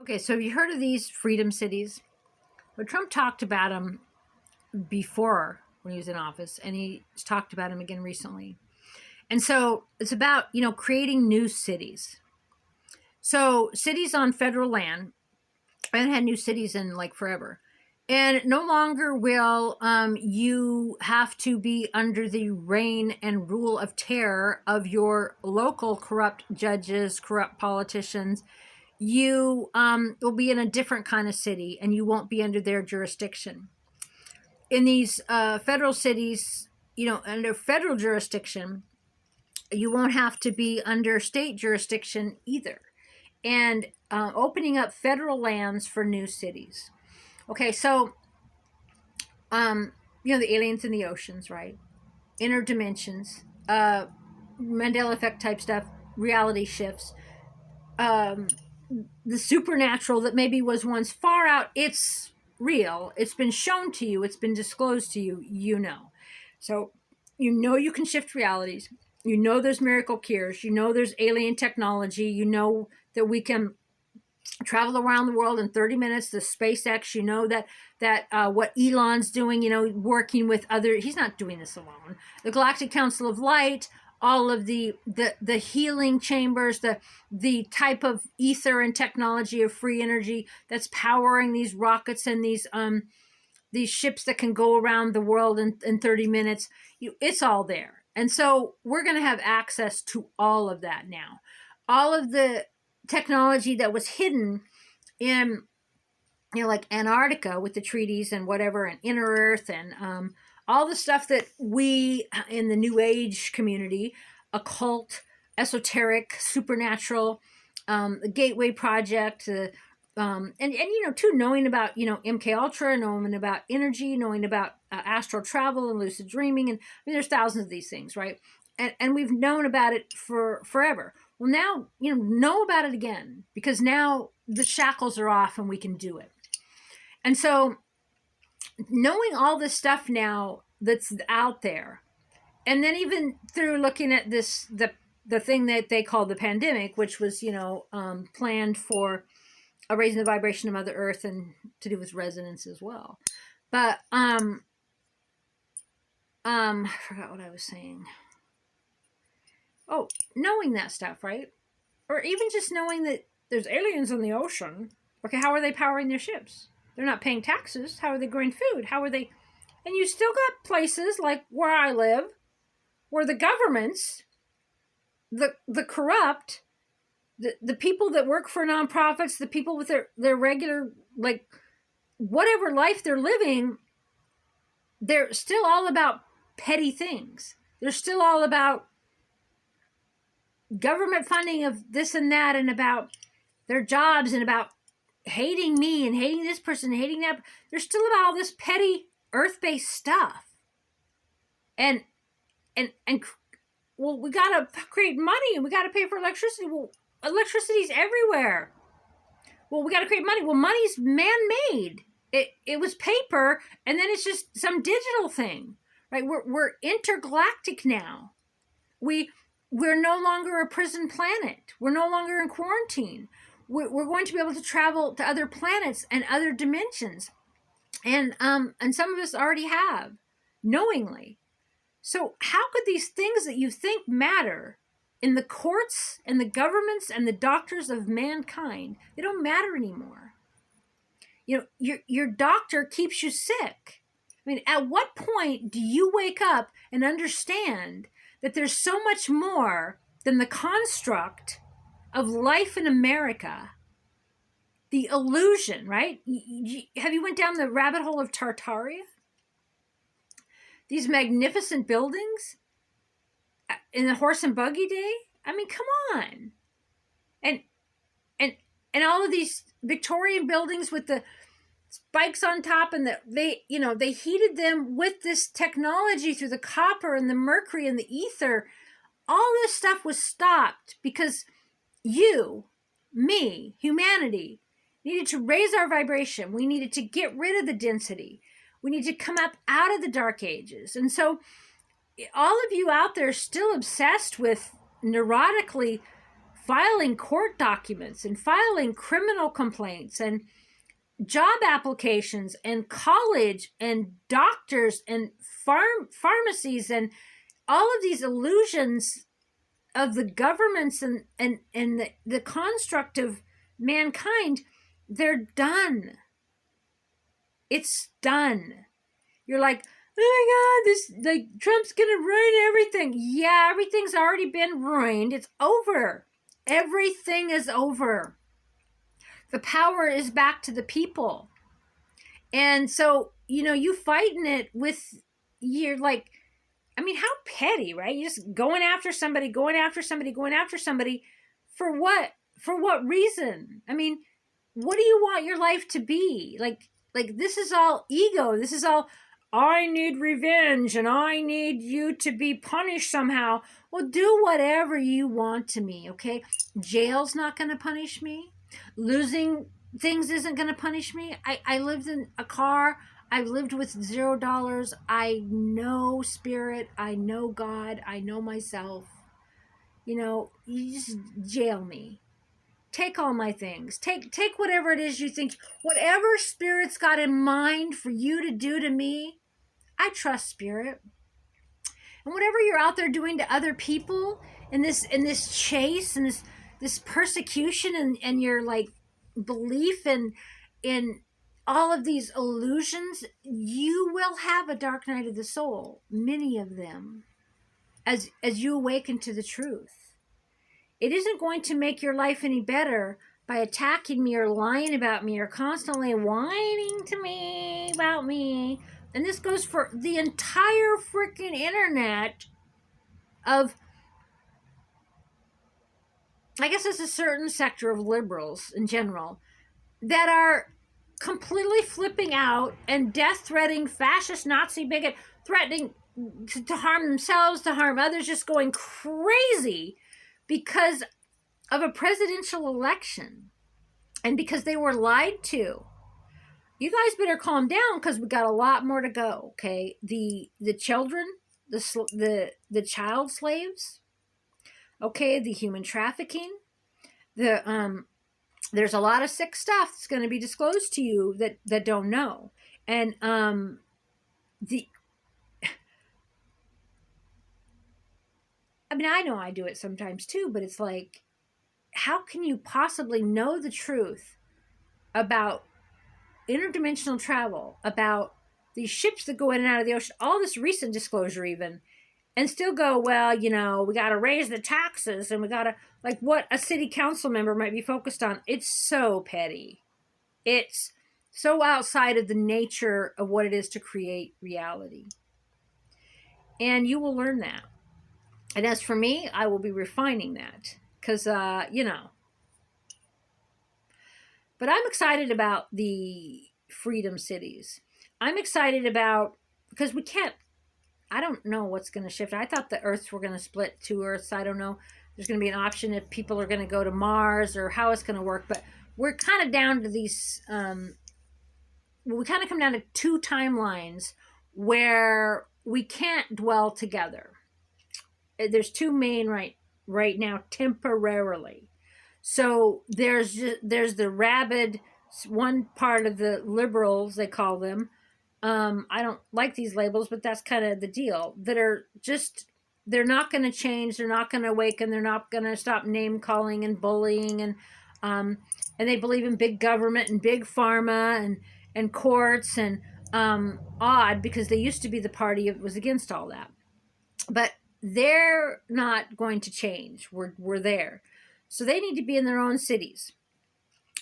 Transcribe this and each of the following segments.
Okay, so have you heard of these freedom cities? Well, Trump talked about them before when he was in office, and he's talked about them again recently. And so it's about, creating new cities. So cities on federal land, I haven't had new cities in like forever. And no longer will you have to be under the reign and rule of terror of your local corrupt judges, corrupt politicians. You will be in a different kind of city, and you won't be under their jurisdiction. In these federal cities, under federal jurisdiction, you won't have to be under state jurisdiction either. And opening up federal lands for new cities. Okay, so, the aliens in the oceans, right? Interdimensions, Mandela effect type stuff, reality shifts, the supernatural that maybe was once far out, it's real. It's been shown to you. It's been disclosed to you, So, you can shift realities. There's miracle cures. There's alien technology. That we can travel around the world in 30 minutes. The SpaceX, that what Elon's doing, working with other, he's not doing this alone. The Galactic Council of Light, all of the healing chambers, the type of ether and technology of free energy that's powering these rockets and these ships that can go around the world in 30 minutes. It's all there. And so we're going to have access to all of that now. All of the technology that was hidden in, like Antarctica with the treaties and whatever, and Inner Earth, and all the stuff that we in the New Age community, occult, esoteric, supernatural, the Gateway Project, too, knowing about MK Ultra, knowing about energy, knowing about astral travel and lucid dreaming, and there's thousands of these things, right? And we've known about it for forever. Well, now know about it again, because now the shackles are off and we can do it. And so, knowing all this stuff now that's out there, and then even through looking at the thing that they call the pandemic, which was planned for raising the vibration of Mother Earth and to do with resonance as well. But I forgot what I was saying. Oh, knowing that stuff, right? Or even just knowing that there's aliens in the ocean. Okay, how are they powering their ships? They're not paying taxes. How are they growing food? How are they? And you still got places like where I live, where the governments, the corrupt, the people that work for nonprofits, the people with their regular, like, whatever life they're living, they're still all about petty things. They're still all about government funding of this and that, and about their jobs, and about hating me and hating this person and hating that. They're still about all this petty earth-based stuff. And well, we got to create money, and we got to pay for electricity. Well, electricity's everywhere. Well, we got to create money. Well, money's man-made. It was paper, and then it's just some digital thing, right? We're intergalactic now. We're no longer a prison planet. We're no longer in quarantine. We're going to be able to travel to other planets and other dimensions, and some of us already have, knowingly. So how could these things that you think matter in the courts and the governments and the doctors of mankind, they don't matter anymore? Your doctor keeps you sick. I mean, at what point do you wake up and understand that there's so much more than the construct of life in America? The illusion, right? Have you went down the rabbit hole of Tartaria? These magnificent buildings in the horse and buggy day? I mean, come on. And all of these Victorian buildings with the spikes on top, and they heated them with this technology through the copper and the mercury and the ether. All this stuff was stopped because you, me, humanity, needed to raise our vibration. We needed to get rid of the density. We need to come up out of the dark ages. And so all of you out there still obsessed with neurotically filing court documents and filing criminal complaints and job applications and college and doctors and pharmacies and all of these illusions of the governments and the construct of mankind, they're done. It's done. You're like, oh my God, this, like, Trump's gonna ruin everything. Yeah, everything's already been ruined. It's over. Everything is over. The power is back to the people. And so, you know, you fighting it with, you're like, I mean, how petty, right? You're just going after somebody for what? For what reason? I mean, what do you want your life to be? Like this is all ego. This is all, I need revenge and I need you to be punished somehow. Well, do whatever you want to me, okay? Jail's not going to punish me. Losing things isn't going to punish me. I lived in a car. I've lived with $0. I know spirit. I know God. I know myself. You know, you just jail me. Take all my things. Take whatever it is you think, whatever spirit's got in mind for you to do to me. I trust spirit. And whatever you're out there doing to other people in this chase and this persecution and your like belief in all of these illusions, you will have a dark night of the soul, many of them, as you awaken to the truth. It isn't going to make your life any better by attacking me or lying about me or constantly whining to me about me. And this goes for the entire freaking internet of, I guess it's a certain sector of liberals in general that are completely flipping out and death-threatening, fascist, Nazi, bigot, threatening to harm themselves, to harm others, just going crazy because of a presidential election and because they were lied to. You guys better calm down because we got a lot more to go, okay? The children, the child slaves, okay, the human trafficking, there's a lot of sick stuff that's going to be disclosed to you that don't know. And I mean, I know I do it sometimes too, but it's like, how can you possibly know the truth about interdimensional travel, about these ships that go in and out of the ocean, all this recent disclosure even, and still go, well, you know, we got to raise the taxes and we got to, like what a city council member might be focused on. It's so petty. It's so outside of the nature of what it is to create reality. And you will learn that. And as for me, I will be refining that because, you know. But I'm excited about the freedom cities. I'm excited about, because we can't, I don't know what's going to shift. I thought the Earths were going to split 2 Earths. I don't know. There's going to be an option if people are going to go to Mars or how it's going to work. But we're kind of down to these, we kind of come down to 2 timelines where we can't dwell together. There's 2 main right now temporarily. So there's the rabid one part of the liberals, they call them. I don't like these labels, but that's kind of the deal. That are just, they're not going to change. They're not going to awaken. They're not going to stop name calling and bullying. And they believe in big government and big pharma and courts and odd because they used to be the party that was against all that. But they're not going to change. We're there. So they need to be in their own cities.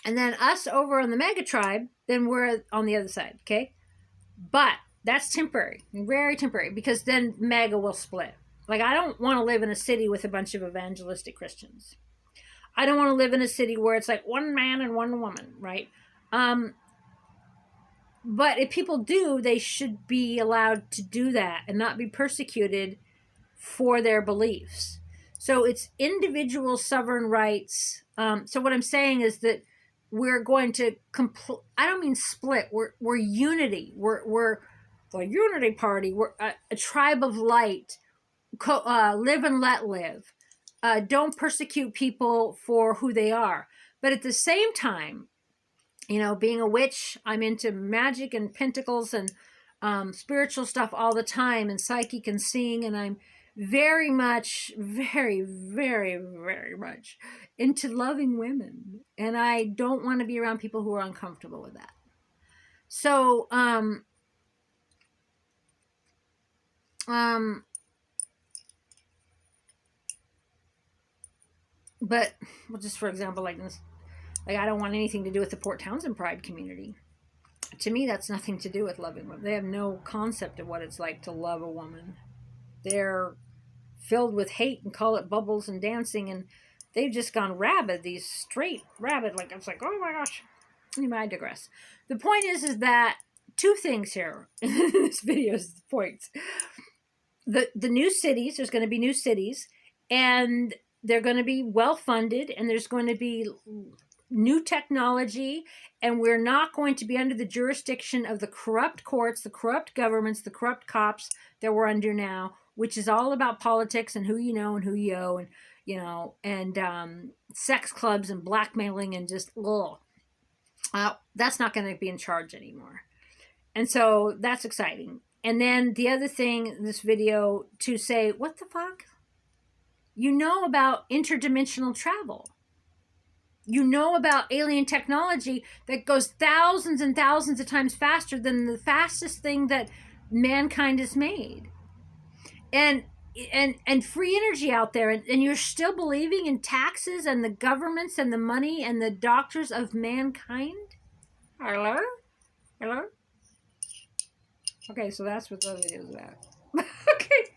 And then us over on the mega tribe, then we're on the other side, okay? But that's temporary, very temporary, because then mega will split. Like, I don't want to live in a city with a bunch of evangelistic Christians. I don't want to live in a city where it's like one man and one woman, right? But if people do, they should be allowed to do that and not be persecuted for their beliefs. So it's individual sovereign rights. So what I'm saying is that we're going to I don't mean split. We're unity. We're the unity party. We're a tribe of light. Live and let live. don't persecute people for who they are. But at the same time, you know, being a witch, I'm into magic and pentacles and spiritual stuff all the time, and psychic and seeing, and I'm very much, very, very, very much into loving women, and I don't want to be around people who are uncomfortable with that. So, but well, just for example, like this, like I don't want anything to do with the Port Townsend Pride community. To me, that's nothing to do with loving women. They have no concept of what it's like to love a woman. They're filled with hate and call it bubbles and dancing, and they've just gone rabid. These straight rabid, like it's like, oh my gosh. Anyway, I digress. The point is that two things here in this video is the points. The new cities, there's going to be new cities, and they're going to be well funded, and there's going to be new technology, and we're not going to be under the jurisdiction of the corrupt courts, the corrupt governments, the corrupt cops that we're under now, which is all about politics and who you know and who you owe, and you know, and sex clubs and blackmailing and just that's not going to be in charge anymore. And so that's exciting. And then the other thing in this video to say, what the fuck? You know about interdimensional travel. You know about alien technology that goes thousands and thousands of times faster than the fastest thing that mankind has made. And free energy out there, and you're still believing in taxes and the governments and the money and the doctors of mankind? Hello? Hello? Okay, so that's what the video is about. Okay.